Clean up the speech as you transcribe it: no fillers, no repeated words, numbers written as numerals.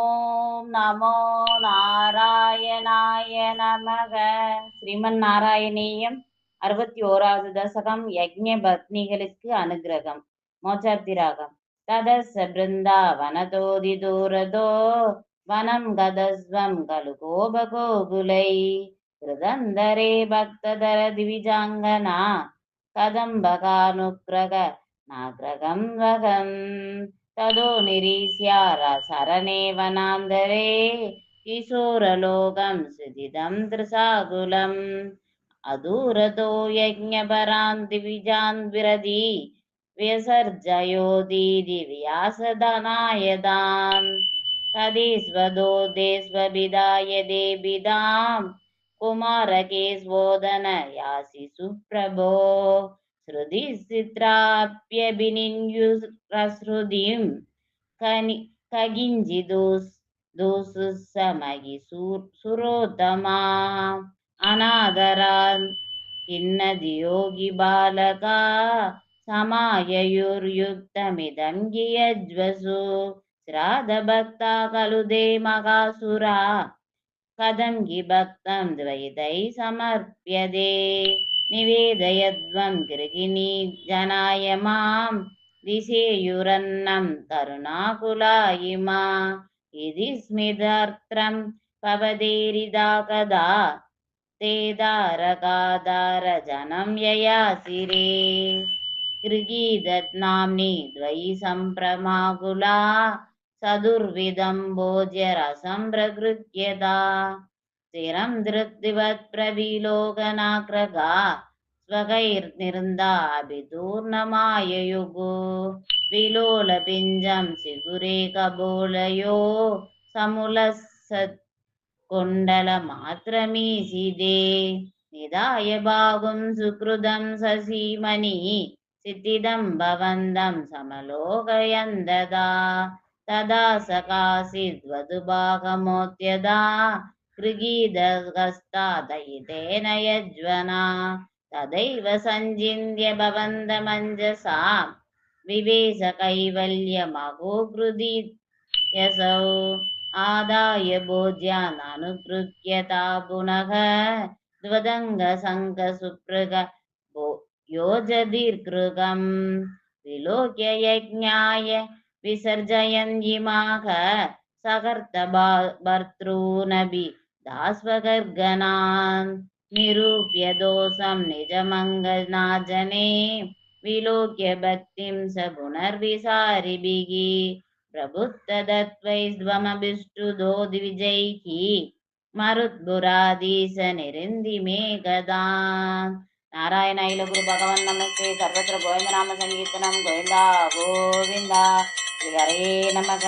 ஓம் நமோ நாராயணாய நமக. ஸ்ரீமன் நாராயணீயம் 61வது தசகம். யக்ஞ பத்னிகளுக்கு அனுகிரகம். மோச்சார்த்தி ராகம். ததச பிருந்தாவனதோதி தூரதோ வனம் கதஸ்வம் கலு கோபகோகுலை கிருதந்தரே பக்ததர திவிஜாங்கனா கதம்பகானுக்ரக நாக்ரகம் வகம் तदो निरीस्यार सरणे वनान्तरे किशोरलोकं सुदिदं त्रिसाकुलम् अदूरतो यज्ञपरान् दिविजान् विरधि व्यसर्जयोदीदि व्यासधनायदान् तदीस्वदो देस्वभिदाय देबिदां कुमारके स्वोदन यासि सुप्रभो श्रुतिचित्राप्यभिनिन्युरश्रुतिं कगिञ्जिदोसुसमगि सुरोत्तमा अनादरान् किन्नदियोगि बालका समाययुर्युक्तमिदं गियज्वसु श्राद्धभक्ता खलु दे मगासुरा कथं हि भक्तं द्वैतै समर्प्यते निवेदयध्वं गृहिणी जनाय मां दिशेयुरन्नं करुणाकुला इमा इति स्मितार्त्रं पवदेरिदा कदा ते दारकादारजनं ययासिरे गृहीतनाम्नि द्वयि सम्प्रमाकुला सदुर्विधं भोज्यरसं प्रकृत्यता स्थिरं धृतिवत् प्रविलोकनाग्रगा स्वकैर्निर्न्दाभितूर्णमाययुगो विलोलपिञ्जं सिगुरे कबोलयो समुलसत् कुण्डलमात्रमीशिदे निधाय बाहुं सुकृतं शशिमणि सिद्धिदं भवन्तं समलोकयन्ददा तदा सकाशिद्वधुभागमोत्यदा गृहीतहस्तादयितेन यज्वना तदैव सञ्चिन्त्य भवन्तमञ्जसा विवेश कैवल्यमगोकृति यसौ आदाय भोज्याननुकृत्यता पुनः द्वदङ्गसङ्गसुप्रग योजदीर्घृगम् विलोक्य यज्ञाय विसर्जयन् इमाः सकर्तभर्तॄनपि दास्वगर्गणान् निरूप्य दोषं निजमङ्गनाजने विलोक्य भक्तिं स पुनर्विसारिभिः प्रबुद्धदत्वैस्त्वमभिष्टुदो द्विजैः मरुद्भुराधीश निरिन्धि मे गदान् नारायण अखिल गुरु भगवन् नमस्ते सर्वत्र गोविंद नाम संकीर्तनम गोविंदा गोविंदा श्री हरे नमः।